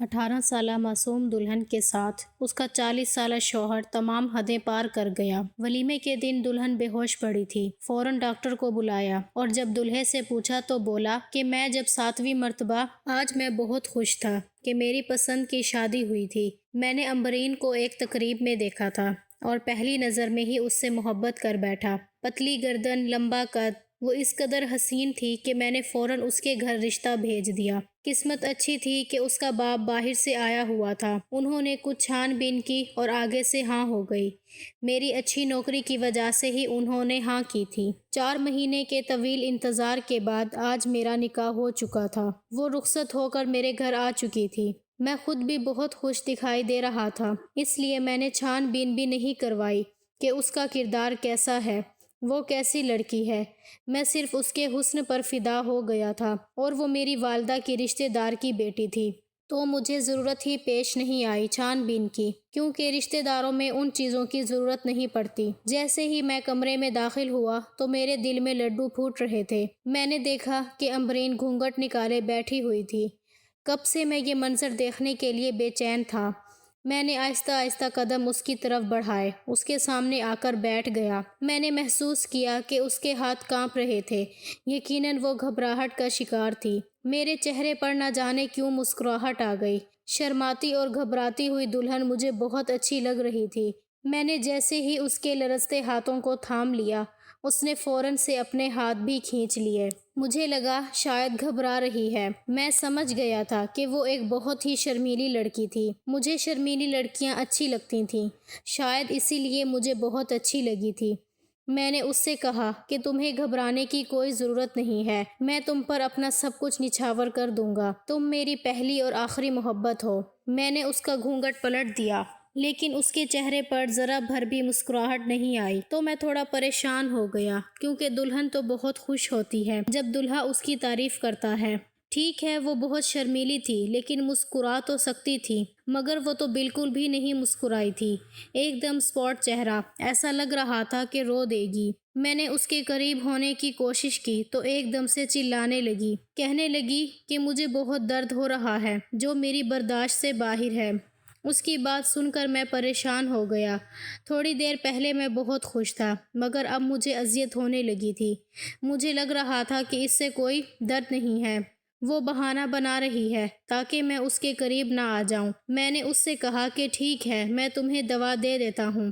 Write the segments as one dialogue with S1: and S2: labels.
S1: 18 سالہ معصوم دلہن کے ساتھ اس کا 40 سالہ شوہر تمام حدیں پار کر گیا۔ ولیمے کے دن دلہن بے ہوش پڑی تھی۔ فوراً ڈاکٹر کو بلایا اور جب دلہے سے پوچھا تو بولا کہ میں جب 7ویں مرتبہ آج میں بہت خوش تھا کہ میری پسند کی شادی ہوئی تھی۔ میں نے امبرین کو ایک تقریب میں دیکھا تھا اور پہلی نظر میں ہی اس سے محبت کر بیٹھا۔ پتلی گردن، لمبا قد، وہ اس قدر حسین تھی کہ میں نے فوراً اس کے گھر رشتہ بھیج دیا۔ قسمت اچھی تھی کہ اس کا باپ باہر سے آیا ہوا تھا۔ انہوں نے کچھ چھان بین کی اور آگے سے ہاں ہو گئی۔ میری اچھی نوکری کی وجہ سے ہی انہوں نے ہاں کی تھی۔ 4 مہینے کے طویل انتظار کے بعد آج میرا نکاح ہو چکا تھا۔ وہ رخصت ہو کر میرے گھر آ چکی تھی۔ میں خود بھی بہت خوش دکھائی دے رہا تھا، اس لیے میں نے چھان بین بھی نہیں کروائی کہ اس کا کردار کیسا ہے، وہ کیسی لڑکی ہے۔ میں صرف اس کے حسن پر فدا ہو گیا تھا اور وہ میری والدہ کی رشتہ دار کی بیٹی تھی، تو مجھے ضرورت ہی پیش نہیں آئی چھان بین کی، کیونکہ رشتہ داروں میں ان چیزوں کی ضرورت نہیں پڑتی۔ جیسے ہی میں کمرے میں داخل ہوا تو میرے دل میں لڈو پھوٹ رہے تھے۔ میں نے دیکھا کہ امبرین گھونگھٹ نکالے بیٹھی ہوئی تھی۔ کب سے میں یہ منظر دیکھنے کے لیے بے چین تھا۔ میں نے آہستہ آہستہ قدم اس کی طرف بڑھائے، اس کے سامنے آ کر بیٹھ گیا۔ میں نے محسوس کیا کہ اس کے ہاتھ کانپ رہے تھے، یقیناً وہ گھبراہٹ کا شکار تھی۔ میرے چہرے پر نہ جانے کیوں مسکراہٹ آ گئی۔ شرماتی اور گھبراتی ہوئی دلہن مجھے بہت اچھی لگ رہی تھی۔ میں نے جیسے ہی اس کے لرزتے ہاتھوں کو تھام لیا، اس نے فوراً سے اپنے ہاتھ بھی کھینچ لیے۔ مجھے لگا شاید گھبرا رہی ہے۔ میں سمجھ گیا تھا کہ وہ ایک بہت ہی شرمیلی لڑکی تھی۔ مجھے شرمیلی لڑکیاں اچھی لگتی تھیں، شاید اسی لیے مجھے بہت اچھی لگی تھی۔ میں نے اس سے کہا کہ تمہیں گھبرانے کی کوئی ضرورت نہیں ہے، میں تم پر اپنا سب کچھ نچھاور کر دوں گا، تم میری پہلی اور آخری محبت ہو۔ میں نے اس کا گھونگھٹ پلٹ دیا، لیکن اس کے چہرے پر ذرا بھر بھی مسکراہٹ نہیں آئی، تو میں تھوڑا پریشان ہو گیا، کیونکہ دلہن تو بہت خوش ہوتی ہے جب دولہا اس کی تعریف کرتا ہے۔ ٹھیک ہے، وہ بہت شرمیلی تھی، لیکن مسکرا تو سکتی تھی، مگر وہ تو بالکل بھی نہیں مسکرائی تھی۔ ایک دم اسپاٹ چہرہ، ایسا لگ رہا تھا کہ رو دے گی۔ میں نے اس کے قریب ہونے کی کوشش کی تو ایک دم سے چلانے لگی، کہنے لگی کہ مجھے بہت درد ہو رہا ہے جو میری برداشت سے باہر ہے۔ اس کی بات سن کر میں پریشان ہو گیا۔ تھوڑی دیر پہلے میں بہت خوش تھا، مگر اب مجھے اذیت ہونے لگی تھی۔ مجھے لگ رہا تھا کہ اس سے کوئی درد نہیں ہے، وہ بہانہ بنا رہی ہے تاکہ میں اس کے قریب نہ آ جاؤں۔ میں نے اس سے کہا کہ ٹھیک ہے، میں تمہیں دوا دے دیتا ہوں۔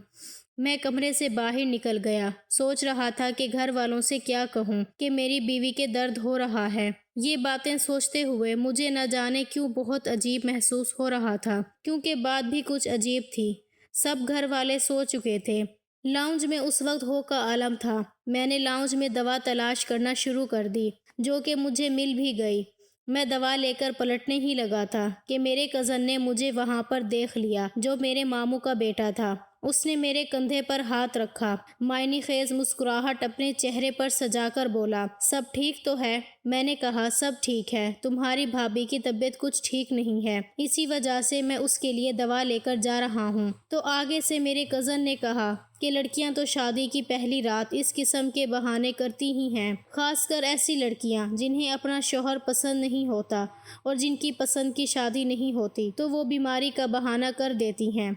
S1: میں کمرے سے باہر نکل گیا، سوچ رہا تھا کہ گھر والوں سے کیا کہوں کہ میری بیوی کے درد ہو رہا ہے۔ یہ باتیں سوچتے ہوئے مجھے نہ جانے کیوں بہت عجیب محسوس ہو رہا تھا، کیونکہ بات بھی کچھ عجیب تھی۔ سب گھر والے سو چکے تھے۔ لاؤنج میں اس وقت ہو کا عالم تھا۔ میں نے لاؤنج میں دوا تلاش کرنا شروع کر دی، جو کہ مجھے مل بھی گئی۔ میں دوا لے کر پلٹنے ہی لگا تھا کہ میرے کزن نے مجھے وہاں پر دیکھ لیا، جو میرے ماموں کا بیٹا تھا۔ اس نے میرے کندھے پر ہاتھ رکھا، معنی خیز مسکراہٹ اپنے چہرے پر سجا کر بولا، سب ٹھیک تو ہے؟ میں نے کہا سب ٹھیک ہے، تمہاری بھابھی کی طبیعت کچھ ٹھیک نہیں ہے، اسی وجہ سے میں اس کے لیے دوا لے کر جا رہا ہوں۔ تو آگے سے میرے کزن نے کہا کہ لڑکیاں تو شادی کی پہلی رات اس قسم کے بہانے کرتی ہی ہیں، خاص کر ایسی لڑکیاں جنہیں اپنا شوہر پسند نہیں ہوتا اور جن کی پسند کی شادی نہیں ہوتی، تو وہ بیماری کا بہانہ کر دیتی ہیں۔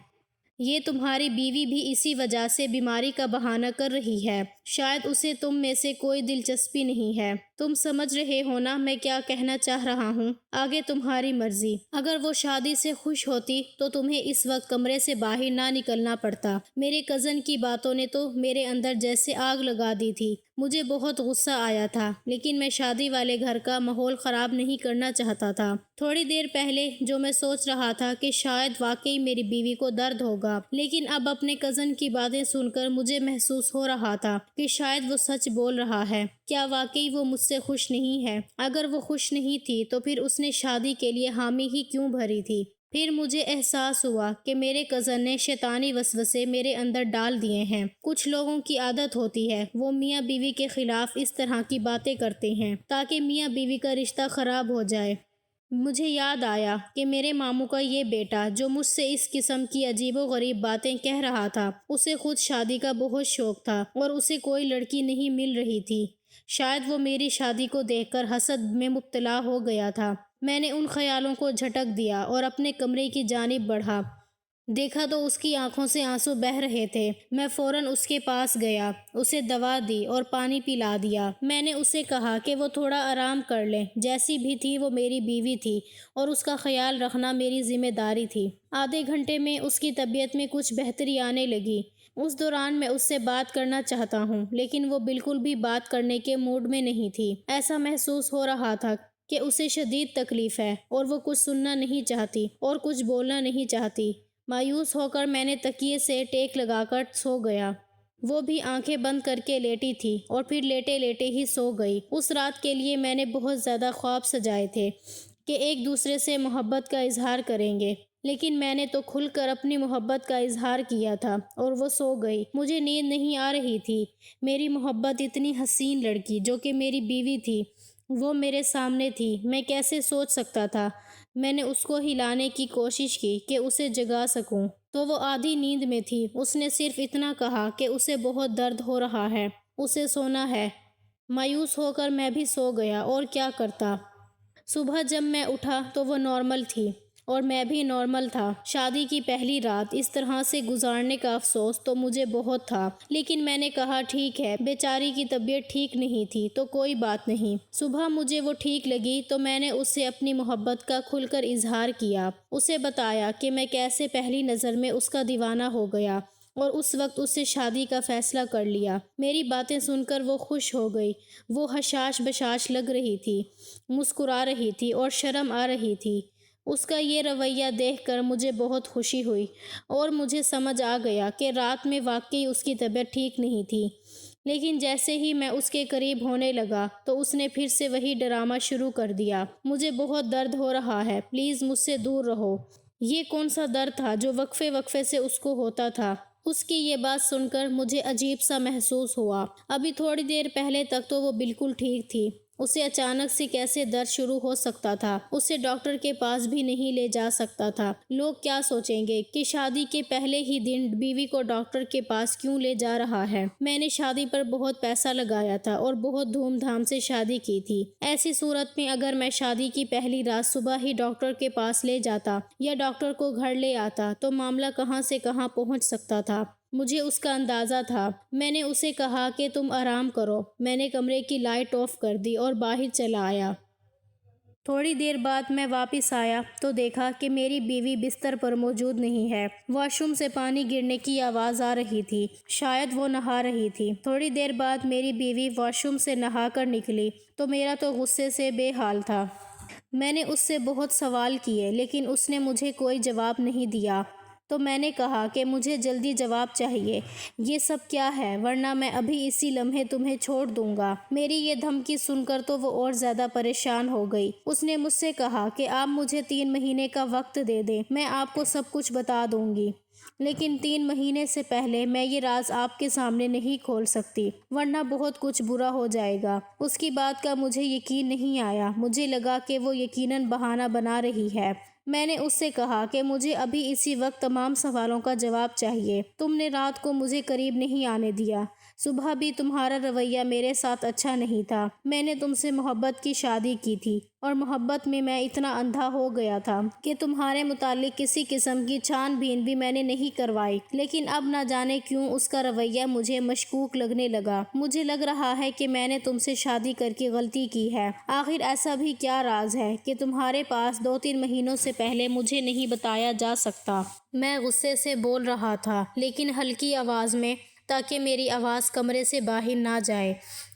S1: یہ تمہاری بیوی بھی اسی وجہ سے بیماری کا بہانہ کر رہی ہے، شاید اسے تم میں سے کوئی دلچسپی نہیں ہے۔ تم سمجھ رہے ہو نا میں کیا کہنا چاہ رہا ہوں؟ آگے تمہاری مرضی۔ اگر وہ شادی سے خوش ہوتی تو تمہیں اس وقت کمرے سے باہر نہ نکلنا پڑتا۔ میرے کزن کی باتوں نے تو میرے اندر جیسے آگ لگا دی تھی۔ مجھے بہت غصہ آیا تھا، لیکن میں شادی والے گھر کا ماحول خراب نہیں کرنا چاہتا تھا۔ تھوڑی دیر پہلے جو میں سوچ رہا تھا کہ شاید واقعی میری بیوی کو درد ہوگا، لیکن اب اپنے کزن کی باتیں سن کر مجھے محسوس ہو رہا تھا کہ شاید وہ سچ بول رہا ہے۔ کیا واقعی وہ مجھ سے خوش نہیں ہے؟ اگر وہ خوش نہیں تھی تو پھر اس نے شادی کے لیے حامی ہی کیوں بھری تھی؟ پھر مجھے احساس ہوا کہ میرے کزن نے شیطانی وسوسے میرے اندر ڈال دیے ہیں۔ کچھ لوگوں کی عادت ہوتی ہے، وہ میاں بیوی کے خلاف اس طرح کی باتیں کرتے ہیں تاکہ میاں بیوی کا رشتہ خراب ہو جائے۔ مجھے یاد آیا کہ میرے ماموں کا یہ بیٹا جو مجھ سے اس قسم کی عجیب و غریب باتیں کہہ رہا تھا، اسے خود شادی کا بہت شوق تھا اور اسے کوئی لڑکی نہیں مل رہی تھی۔ شاید وہ میری شادی کو دیکھ کر حسد میں مبتلا ہو گیا تھا۔ میں نے ان خیالوں کو جھٹک دیا اور اپنے کمرے کی جانب بڑھا۔ دیکھا تو اس کی آنکھوں سے آنسو بہہ رہے تھے۔ میں فوراً اس کے پاس گیا، اسے دوا دی اور پانی پلا دیا۔ میں نے اسے کہا کہ وہ تھوڑا آرام کر لے، جیسی بھی تھی وہ میری بیوی تھی اور اس کا خیال رکھنا میری ذمہ داری تھی۔ آدھے گھنٹے میں اس کی طبیعت میں کچھ بہتری آنے لگی۔ اس دوران میں اس سے بات کرنا چاہتا ہوں، لیکن وہ بالکل بھی بات کرنے کے موڈ میں نہیں تھی۔ ایسا محسوس ہو رہا تھا کہ اسے شدید تکلیف ہے اور وہ کچھ سننا نہیں چاہتی اور کچھ بولنا نہیں چاہتی۔ مایوس ہو کر میں نے تکیے سے ٹیک لگا کر سو گیا۔ وہ بھی آنکھیں بند کر کے لیٹی تھی اور پھر لیٹے لیٹے ہی سو گئی۔ اس رات کے لیے میں نے بہت زیادہ خواب سجائے تھے کہ ایک دوسرے سے محبت کا اظہار کریں گے، لیکن میں نے تو کھل کر اپنی محبت کا اظہار کیا تھا اور وہ سو گئی۔ مجھے نیند نہیں آ رہی تھی۔ میری محبت اتنی حسین لڑکی جو کہ میری بیوی تھی، وہ میرے سامنے تھی۔ میں کیسے سوچ سکتا تھا؟ میں نے اس کو ہلانے کی کوشش کی کہ اسے جگا سکوں، تو وہ آدھی نیند میں تھی۔ اس نے صرف اتنا کہا کہ اسے بہت درد ہو رہا ہے، اسے سونا ہے۔ مایوس ہو کر میں بھی سو گیا، اور کیا کرتا۔ صبح جب میں اٹھا تو وہ نارمل تھی اور میں بھی نارمل تھا۔ شادی کی پہلی رات اس طرح سے گزارنے کا افسوس تو مجھے بہت تھا، لیکن میں نے کہا ٹھیک ہے، بیچاری کی طبیعت ٹھیک نہیں تھی تو کوئی بات نہیں۔ صبح مجھے وہ ٹھیک لگی تو میں نے اس سے اپنی محبت کا کھل کر اظہار کیا۔ اسے بتایا کہ میں کیسے پہلی نظر میں اس کا دیوانہ ہو گیا اور اس وقت اس سے شادی کا فیصلہ کر لیا۔ میری باتیں سن کر وہ خوش ہو گئی۔ وہ حشاش بشاش لگ رہی تھی، مسکرا رہی تھی اور شرم آ رہی تھی۔ اس کا یہ رویہ دیکھ کر مجھے بہت خوشی ہوئی اور مجھے سمجھ آ گیا کہ رات میں واقعی اس کی طبیعت ٹھیک نہیں تھی۔ لیکن جیسے ہی میں اس کے قریب ہونے لگا تو اس نے پھر سے وہی ڈرامہ شروع کر دیا۔ مجھے بہت درد ہو رہا ہے، پلیز مجھ سے دور رہو۔ یہ کون سا درد تھا جو وقفے وقفے سے اس کو ہوتا تھا؟ اس کی یہ بات سن کر مجھے عجیب سا محسوس ہوا۔ ابھی تھوڑی دیر پہلے تک تو وہ بالکل ٹھیک تھی۔ اسے اچانک سے کیسے درد شروع ہو سکتا تھا؟ اسے ڈاکٹر کے پاس بھی نہیں لے جا سکتا تھا۔ لوگ کیا سوچیں گے کہ شادی کے پہلے ہی دن بیوی کو ڈاکٹر کے پاس کیوں لے جا رہا ہے؟ میں نے شادی پر بہت پیسہ لگایا تھا اور بہت دھوم دھام سے شادی کی تھی۔ ایسی صورت میں اگر میں شادی کی پہلی رات صبح ہی ڈاکٹر کے پاس لے جاتا یا ڈاکٹر کو گھر لے آتا تو معاملہ کہاں سے کہاں پہنچ سکتا تھا۔ مجھے اس کا اندازہ تھا۔ میں نے اسے کہا کہ تم آرام کرو۔ میں نے کمرے کی لائٹ آف کر دی اور باہر چلا آیا۔ تھوڑی دیر بعد میں واپس آیا تو دیکھا کہ میری بیوی بستر پر موجود نہیں ہے۔ واش روم سے پانی گرنے کی آواز آ رہی تھی، شاید وہ نہا رہی تھی۔ تھوڑی دیر بعد میری بیوی واش روم سے نہا کر نکلی تو میرا تو غصے سے بے حال تھا۔ میں نے اس سے بہت سوال کیے لیکن اس نے مجھے کوئی جواب نہیں دیا۔ تو میں نے کہا کہ مجھے جلدی جواب چاہیے، یہ سب کیا ہے، ورنہ میں ابھی اسی لمحے تمہیں چھوڑ دوں گا۔ میری یہ دھمکی سن کر تو وہ اور زیادہ پریشان ہو گئی۔ اس نے مجھ سے کہا کہ آپ مجھے 3 مہینے کا وقت دے دیں، میں آپ کو سب کچھ بتا دوں گی، لیکن 3 مہینے سے پہلے میں یہ راز آپ کے سامنے نہیں کھول سکتی، ورنہ بہت کچھ برا ہو جائے گا۔ اس کی بات کا مجھے یقین نہیں آیا۔ مجھے لگا کہ وہ یقیناً بہانہ بنا رہی ہے۔ میں نے اس سے کہا کہ مجھے ابھی اسی وقت تمام سوالوں کا جواب چاہیے۔ تم نے رات کو مجھے قریب نہیں آنے دیا، صبح بھی تمہارا رویہ میرے ساتھ اچھا نہیں تھا۔ میں نے تم سے محبت کی شادی کی تھی اور محبت میں میں اتنا اندھا ہو گیا تھا کہ تمہارے متعلق کسی قسم کی چھان بین بھی میں نے نہیں کروائی، لیکن اب نہ جانے کیوں اس کا رویہ مجھے مشکوک لگنے لگا۔ مجھے لگ رہا ہے کہ میں نے تم سے شادی کر کے غلطی کی ہے۔ آخر ایسا بھی کیا راز ہے کہ تمہارے پاس 2-3 مہینوں سے پہلے مجھے نہیں بتایا جا سکتا؟ میں غصے سے بول رہا تھا، لیکن ہلکی آواز میں، تاکہ میری آواز کمرے سے باہر نہ جائے۔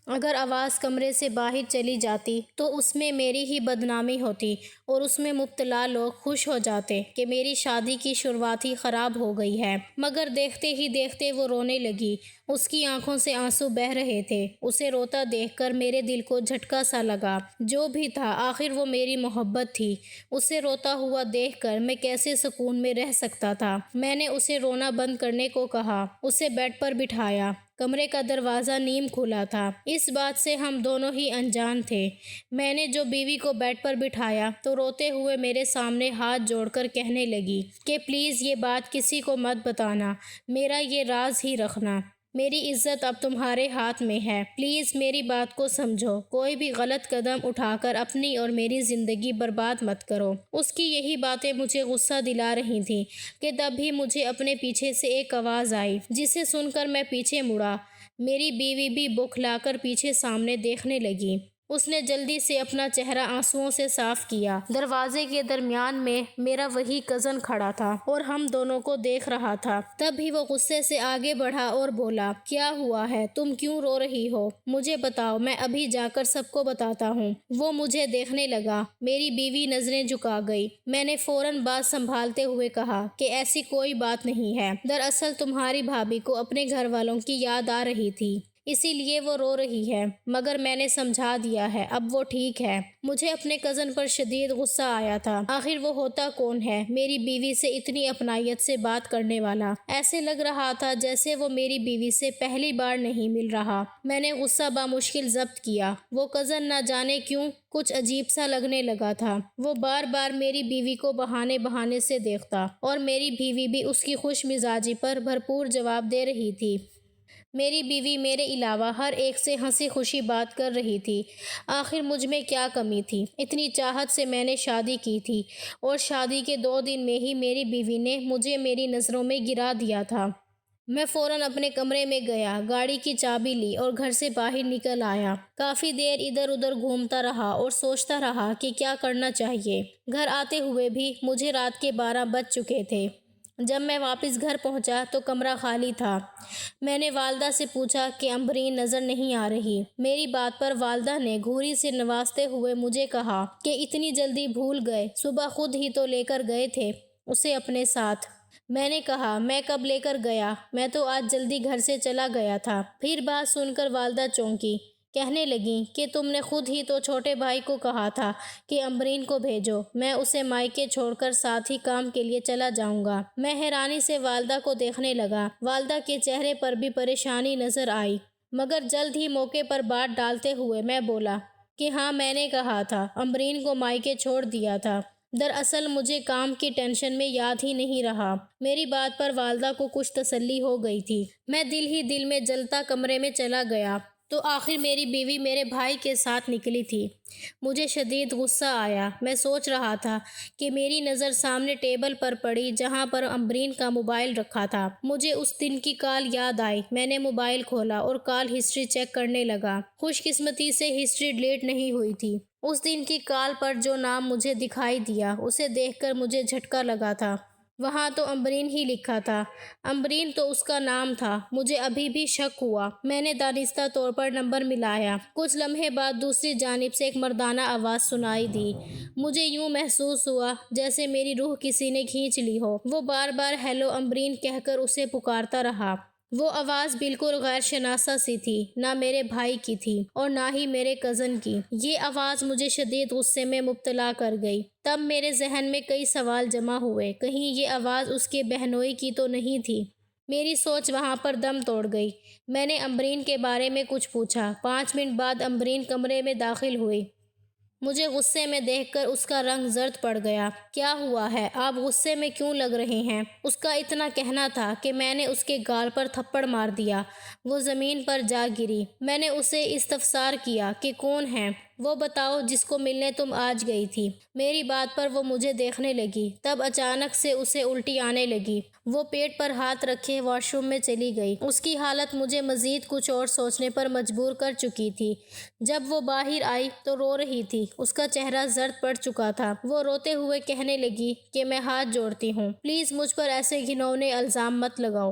S1: اگر آواز کمرے سے باہر چلی جاتی تو اس میں میری ہی بدنامی ہوتی اور اس میں مبتلا لوگ خوش ہو جاتے کہ میری شادی کی شروعات ہی خراب ہو گئی ہے۔ مگر دیکھتے ہی دیکھتے وہ رونے لگی۔ اس کی آنکھوں سے آنسو بہہ رہے تھے۔ اسے روتا دیکھ کر میرے دل کو جھٹکا سا لگا۔ جو بھی تھا، آخر وہ میری محبت تھی۔ اسے روتا ہوا دیکھ کر میں کیسے سکون میں رہ سکتا تھا؟ میں نے اسے رونا بند کرنے کو کہا، اسے بیڈ پر بٹھایا۔ کمرے کا دروازہ نیم کھلا تھا۔ اس بات سے ہم دونوں ہی انجان تھے۔ میں نے جو بیوی کو بیڈ پر بٹھایا تو روتے ہوئے میرے سامنے ہاتھ جوڑ کر کہنے لگی کہ پلیز یہ بات کسی کو مت بتانا، میرا یہ راز ہی رکھنا۔ میری عزت اب تمہارے ہاتھ میں ہے، پلیز میری بات کو سمجھو، کوئی بھی غلط قدم اٹھا کر اپنی اور میری زندگی برباد مت کرو۔ اس کی یہی باتیں مجھے غصہ دلا رہی تھیں کہ تب بھی مجھے اپنے پیچھے سے ایک آواز آئی جسے سن کر میں پیچھے مڑا۔ میری بیوی بھی بوکھلا کر پیچھے سامنے دیکھنے لگی۔ اس نے جلدی سے اپنا چہرہ آنسوؤں سے صاف کیا۔ دروازے کے درمیان میں میرا وہی کزن کھڑا تھا اور ہم دونوں کو دیکھ رہا تھا۔ تب بھی وہ غصے سے آگے بڑھا اور بولا، کیا ہوا ہے؟ تم کیوں رو رہی ہو؟ مجھے بتاؤ، میں ابھی جا کر سب کو بتاتا ہوں۔ وہ مجھے دیکھنے لگا۔ میری بیوی نظریں جھکا گئی۔ میں نے فوراً بات سنبھالتے ہوئے کہا کہ ایسی کوئی بات نہیں ہے، دراصل تمہاری بھابھی کو اپنے گھر والوں کی یاد آ رہی تھی، اسی لیے وہ رو رہی ہے، مگر میں نے سمجھا دیا ہے، اب وہ ٹھیک ہے۔ مجھے اپنے کزن پر شدید غصہ آیا تھا۔ آخر وہ ہوتا کون ہے میری بیوی سے اتنی اپنائیت سے بات کرنے والا؟ ایسے لگ رہا تھا جیسے وہ میری بیوی سے پہلی بار نہیں مل رہا۔ میں نے غصہ بامشکل ضبط کیا۔ وہ کزن نہ جانے کیوں کچھ عجیب سا لگنے لگا تھا۔ وہ بار بار میری بیوی کو بہانے سے دیکھتا اور میری بیوی بھی اس کی خوش مزاجی پر بھرپور جواب دے رہی تھی۔ میری بیوی میرے علاوہ ہر ایک سے ہنسی خوشی بات کر رہی تھی۔ آخر مجھ میں کیا کمی تھی؟ اتنی چاہت سے میں نے شادی کی تھی اور شادی کے 2 دن میں ہی میری بیوی نے مجھے میری نظروں میں گرا دیا تھا۔ میں فوراً اپنے کمرے میں گیا، گاڑی کی چابی لی اور گھر سے باہر نکل آیا۔ کافی دیر ادھر ادھر گھومتا رہا اور سوچتا رہا کہ کیا کرنا چاہیے۔ گھر آتے ہوئے بھی مجھے رات کے 12 بج چکے تھے۔ جب میں واپس گھر پہنچا تو کمرہ خالی تھا۔ میں نے والدہ سے پوچھا کہ امبرین نظر نہیں آ رہی۔ میری بات پر والدہ نے گھوری سے نوازتے ہوئے مجھے کہا کہ اتنی جلدی بھول گئے، صبح خود ہی تو لے کر گئے تھے اسے اپنے ساتھ۔ میں نے کہا، میں کب لے کر گیا؟ میں تو آج جلدی گھر سے چلا گیا تھا۔ پھر بات سن کر والدہ چونکی، کہنے لگیں کہ تم نے خود ہی تو چھوٹے بھائی کو کہا تھا کہ امبرین کو بھیجو، میں اسے مائکے چھوڑ کر ساتھ ہی کام کے لیے چلا جاؤں گا۔ میں حیرانی سے والدہ کو دیکھنے لگا۔ والدہ کے چہرے پر بھی پریشانی نظر آئی، مگر جلد ہی موقع پر بات ڈالتے ہوئے میں بولا کہ ہاں، میں نے کہا تھا، امبرین کو مائکے چھوڑ دیا تھا۔ دراصل مجھے کام کی ٹینشن میں یاد ہی نہیں رہا۔ میری بات پر والدہ کو کچھ تسلی ہو گئی تھی۔ میں دل ہی دل میں جلتا کمرے میں چلا گیا تو آخر میری بیوی میرے بھائی کے ساتھ نکلی تھی۔ مجھے شدید غصہ آیا۔ میں سوچ رہا تھا کہ میری نظر سامنے ٹیبل پر پڑی جہاں پر امبرین کا موبائل رکھا تھا۔ مجھے اس دن کی کال یاد آئی۔ میں نے موبائل کھولا اور کال ہسٹری چیک کرنے لگا۔ خوش قسمتی سے ہسٹری ڈیلیٹ نہیں ہوئی تھی۔ اس دن کی کال پر جو نام مجھے دکھائی دیا اسے دیکھ کر مجھے جھٹکا لگا تھا۔ وہاں تو امبرین ہی لکھا تھا۔ امبرین تو اس کا نام تھا۔ مجھے ابھی بھی شک ہوا۔ میں نے دانستہ طور پر نمبر ملایا۔ کچھ لمحے بعد دوسری جانب سے ایک مردانہ آواز سنائی دی۔ مجھے یوں محسوس ہوا جیسے میری روح کسی نے کھینچ لی ہو۔ وہ بار بار ہیلو امبرین کہہ کر اسے پکارتا رہا۔ وہ آواز بالکل غیر شناسا سی تھی، نہ میرے بھائی کی تھی اور نہ ہی میرے کزن کی۔ یہ آواز مجھے شدید غصے میں مبتلا کر گئی۔ تب میرے ذہن میں کئی سوال جمع ہوئے۔ کہیں یہ آواز اس کے بہنوئی کی تو نہیں تھی؟ میری سوچ وہاں پر دم توڑ گئی۔ میں نے امبرین کے بارے میں کچھ پوچھا۔ 5 منٹ بعد امبرین کمرے میں داخل ہوئی۔ مجھے غصے میں دیکھ کر اس کا رنگ زرد پڑ گیا۔ کیا ہوا ہے؟ آپ غصے میں کیوں لگ رہے ہیں؟ اس کا اتنا کہنا تھا کہ میں نے اس کے گال پر تھپڑ مار دیا۔ وہ زمین پر جا گری۔ میں نے اسے استفسار کیا کہ کون ہے وہ، بتاؤ جس کو ملنے تم آج گئی تھی۔ میری بات پر وہ مجھے دیکھنے لگی۔ تب اچانک سے اسے الٹی آنے لگی۔ وہ پیٹ پر ہاتھ رکھے واش روم میں چلی گئی۔ اس کی حالت مجھے مزید کچھ اور سوچنے پر مجبور کر چکی تھی۔ جب وہ باہر آئی تو رو رہی تھی۔ اس کا چہرہ زرد پڑ چکا تھا۔ وہ روتے ہوئے کہنے لگی کہ میں ہاتھ جوڑتی ہوں، پلیز مجھ پر ایسے گھنونے الزام مت لگاؤ۔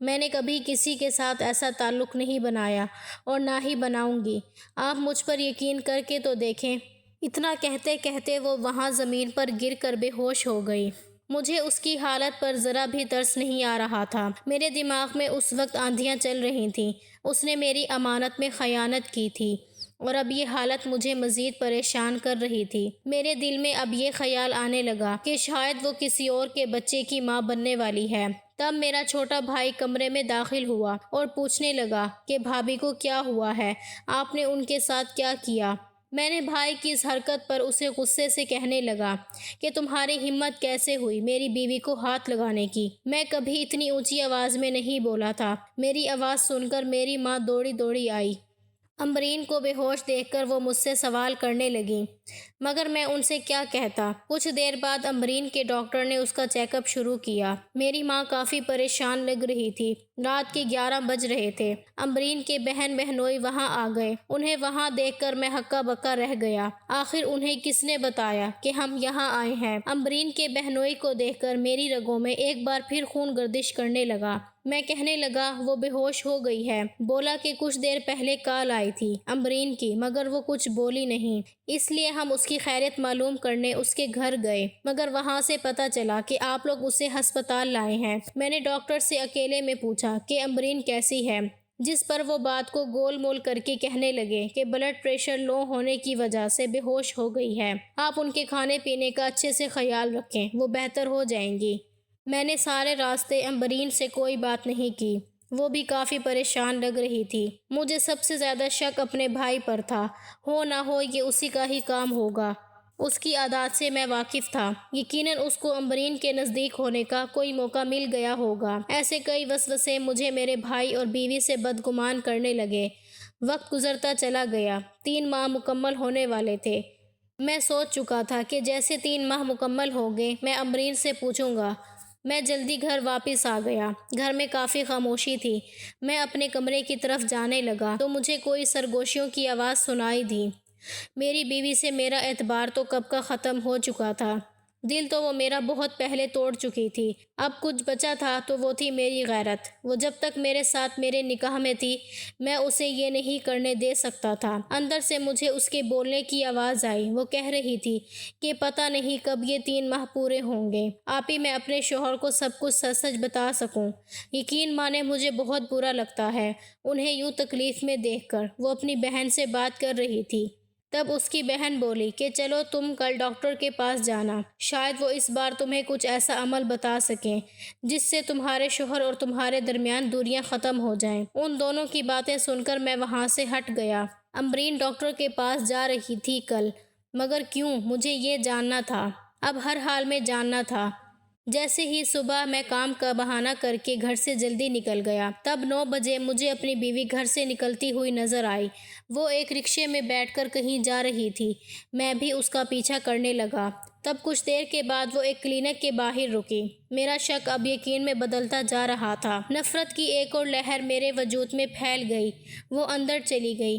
S1: میں نے کبھی کسی کے ساتھ ایسا تعلق نہیں بنایا اور نہ ہی بناؤں گی۔ آپ مجھ پر یقین کر کے تو دیکھیں۔ اتنا کہتے کہتے وہ وہاں زمین پر گر کر بے ہوش ہو گئی۔ مجھے اس کی حالت پر ذرا بھی ترس نہیں آ رہا تھا۔ میرے دماغ میں اس وقت آندھیاں چل رہی تھیں۔ اس نے میری امانت میں خیانت کی تھی اور اب یہ حالت مجھے مزید پریشان کر رہی تھی۔ میرے دل میں اب یہ خیال آنے لگا کہ شاید وہ کسی اور کے بچے کی ماں بننے والی ہے۔ تب میرا چھوٹا بھائی کمرے میں داخل ہوا اور پوچھنے لگا کہ بھابھی کو کیا ہوا ہے، آپ نے ان کے ساتھ کیا کیا؟ میں نے بھائی کی اس حرکت پر اسے غصے سے کہنے لگا کہ تمہاری ہمت کیسے ہوئی میری بیوی کو ہاتھ لگانے کی؟ میں کبھی اتنی اونچی آواز میں نہیں بولا تھا۔ میری آواز سن کر میری ماں دوڑی دوڑی آئی۔ امبرین کو بے ہوش دیکھ کر وہ مجھ سے سوال کرنے لگیں، مگر میں ان سے کیا کہتا؟ کچھ دیر بعد امبرین کے ڈاکٹر نے اس کا چیک اپ شروع کیا۔ میری ماں کافی پریشان لگ رہی تھی۔ رات کے 11 بج رہے تھے۔ امبرین کے بہن بہنوئی وہاں آ گئے۔ انہیں وہاں دیکھ کر میں ہکا بکا رہ گیا۔ آخر انہیں کس نے بتایا کہ ہم یہاں آئے ہیں؟ امبرین کے بہنوئی کو دیکھ کر میری رگوں میں ایک بار پھر خون گردش کرنے لگا۔ میں کہنے لگا وہ بے ہوش ہو گئی ہے۔ بولا کہ کچھ دیر پہلے کال آئی تھی امبرین کی، مگر وہ کچھ بولی نہیں، اس لیے ہم اس کی خیریت معلوم کرنے اس کے گھر گئے، مگر وہاں سے پتہ چلا کہ آپ لوگ اسے ہسپتال لائے ہیں۔ میں نے ڈاکٹر سے اکیلے میں پوچھا کہ امبرین کیسی ہے، جس پر وہ بات کو گول مول کر کے کہنے لگے کہ بلڈ پریشر لو ہونے کی وجہ سے بے ہوش ہو گئی ہے۔ آپ ان کے کھانے پینے کا اچھے سے خیال رکھیں، وہ بہتر ہو جائیں گی۔ میں نے سارے راستے امبرین سے کوئی بات نہیں کی۔ وہ بھی کافی پریشان لگ رہی تھی۔ مجھے سب سے زیادہ شک اپنے بھائی پر تھا۔ ہو نہ ہو یہ اسی کا ہی کام ہوگا۔ اس کی عادات سے میں واقف تھا۔ یقیناً اس کو امبرین کے نزدیک ہونے کا کوئی موقع مل گیا ہوگا۔ ایسے کئی وسوسے مجھے میرے بھائی اور بیوی سے بدگمان کرنے لگے۔ وقت گزرتا چلا گیا۔ 3 ماہ مکمل ہونے والے تھے۔ میں سوچ چکا تھا کہ جیسے 3 ماہ مکمل ہوں گے میں امبرین سے پوچھوں گا۔ میں جلدی گھر واپس آ گیا۔ گھر میں کافی خاموشی تھی۔ میں اپنے کمرے کی طرف جانے لگا تو مجھے کوئی سرگوشیوں کی آواز سنائی دی۔ میری بیوی سے میرا اعتبار تو کب کا ختم ہو چکا تھا۔ دل تو وہ میرا بہت پہلے توڑ چکی تھی۔ اب کچھ بچا تھا تو وہ تھی میری غیرت۔ وہ جب تک میرے ساتھ میرے نکاح میں تھی میں اسے یہ نہیں کرنے دے سکتا تھا۔ اندر سے مجھے اس کے بولنے کی آواز آئی۔ وہ کہہ رہی تھی کہ پتہ نہیں کب یہ 3 ماہ پورے ہوں گے۔ آپی میں اپنے شوہر کو سب کچھ سچ سچ بتا سکوں۔ یقین مانے مجھے بہت برا لگتا ہے انہیں یوں تکلیف میں دیکھ کر۔ وہ اپنی بہن سے بات کر رہی تھی۔ تب اس کی بہن بولی کہ چلو تم کل ڈاکٹر کے پاس جانا، شاید وہ اس بار تمہیں کچھ ایسا عمل بتا سکیں جس سے تمہارے شوہر اور تمہارے درمیان دوریاں ختم ہو جائیں۔ ان دونوں کی باتیں سن کر میں وہاں سے ہٹ گیا۔ امبرین ڈاکٹر کے پاس جا رہی تھی کل، مگر کیوں؟ مجھے یہ جاننا تھا، اب ہر حال میں جاننا تھا۔ جیسے ہی صبح میں کام کا بہانہ کر کے گھر سے جلدی نکل گیا۔ تب 9 بجے مجھے اپنی بیوی گھر سے نکلتی ہوئی نظر آئی۔ وہ ایک رکشے میں بیٹھ کر کہیں جا رہی تھی۔ میں بھی اس کا پیچھا کرنے لگا۔ تب کچھ دیر کے بعد وہ ایک کلینک کے باہر رکی۔ میرا شک اب یقین میں بدلتا جا رہا تھا۔ نفرت کی ایک اور لہر میرے وجود میں پھیل گئی۔ وہ اندر چلی گئی۔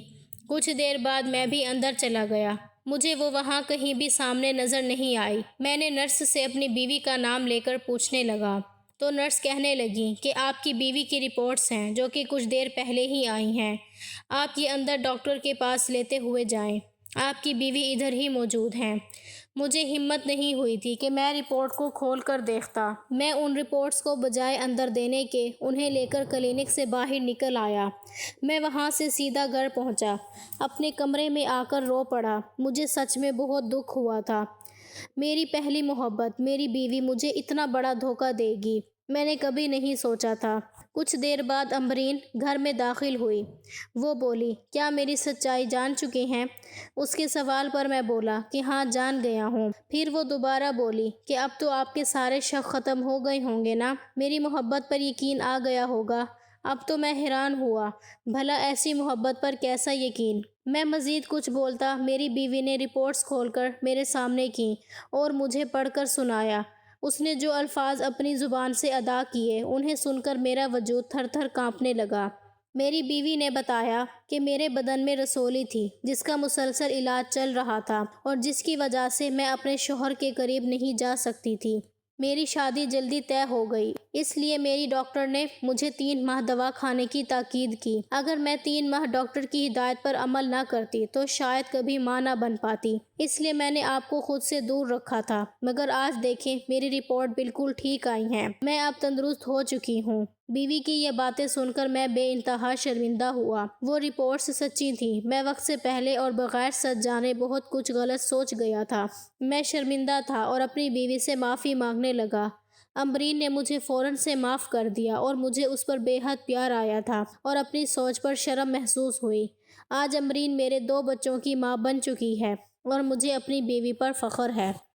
S1: کچھ دیر بعد میں بھی اندر چلا گیا۔ مجھے وہ وہاں کہیں بھی سامنے نظر نہیں آئی۔ میں نے نرس سے اپنی بیوی کا نام لے کر پوچھنے لگا تو نرس کہنے لگی کہ آپ کی بیوی کی رپورٹس ہیں جو کہ کچھ دیر پہلے ہی آئی ہیں۔ آپ یہ اندر ڈاکٹر کے پاس لیتے ہوئے جائیں۔ آپ کی بیوی ادھر ہی موجود ہیں۔ مجھے ہمت نہیں ہوئی تھی کہ میں رپورٹ کو کھول کر دیکھتا۔ میں ان رپورٹس کو بجائے اندر دینے کے انہیں لے کر کلینک سے باہر نکل آیا۔ میں وہاں سے سیدھا گھر پہنچا۔ اپنے کمرے میں آ کر رو پڑا۔ مجھے سچ میں بہت دکھ ہوا تھا۔ میری پہلی محبت میری بیوی مجھے اتنا بڑا دھوکہ دے گی میں نے کبھی نہیں سوچا تھا۔ کچھ دیر بعد امبرین گھر میں داخل ہوئی۔ وہ بولی کیا میری سچائی جان چکے ہیں؟ اس کے سوال پر میں بولا کہ ہاں جان گیا ہوں۔ پھر وہ دوبارہ بولی کہ اب تو آپ کے سارے شک ختم ہو گئے ہوں گے نا، میری محبت پر یقین آ گیا ہوگا۔ اب تو میں حیران ہوا، بھلا ایسی محبت پر کیسا یقین؟ میں مزید کچھ بولتا میری بیوی نے رپورٹس کھول کر میرے سامنے کیں اور مجھے پڑھ کر سنایا۔ اس نے جو الفاظ اپنی زبان سے ادا کیے انہیں سن کر میرا وجود تھر تھر کانپنے لگا۔ میری بیوی نے بتایا کہ میرے بدن میں رسولی تھی جس کا مسلسل علاج چل رہا تھا اور جس کی وجہ سے میں اپنے شوہر کے قریب نہیں جا سکتی تھی۔ میری شادی جلدی طے ہو گئی، اس لیے میری ڈاکٹر نے مجھے 3 ماہ دوا کھانے کی تاکید کی۔ اگر میں 3 ماہ ڈاکٹر کی ہدایت پر عمل نہ کرتی تو شاید کبھی ماں نہ بن پاتی، اس لیے میں نے آپ کو خود سے دور رکھا تھا۔ مگر آج دیکھیں میری رپورٹ بالکل ٹھیک آئی ہیں، میں اب تندرست ہو چکی ہوں۔ بیوی کی یہ باتیں سن کر میں بے انتہا شرمندہ ہوا۔ وہ رپورٹس سچی تھیں۔ میں وقت سے پہلے اور بغیر سچ جانے بہت کچھ غلط سوچ گیا تھا۔ میں شرمندہ تھا اور اپنی بیوی سے معافی مانگنے لگا۔ امبرین نے مجھے فوراً سے معاف کر دیا اور مجھے اس پر بے حد پیار آیا تھا اور اپنی سوچ پر شرم محسوس ہوئی۔ آج امرین میرے 2 بچوں کی ماں بن چکی ہے اور مجھے اپنی بیوی پر فخر ہے۔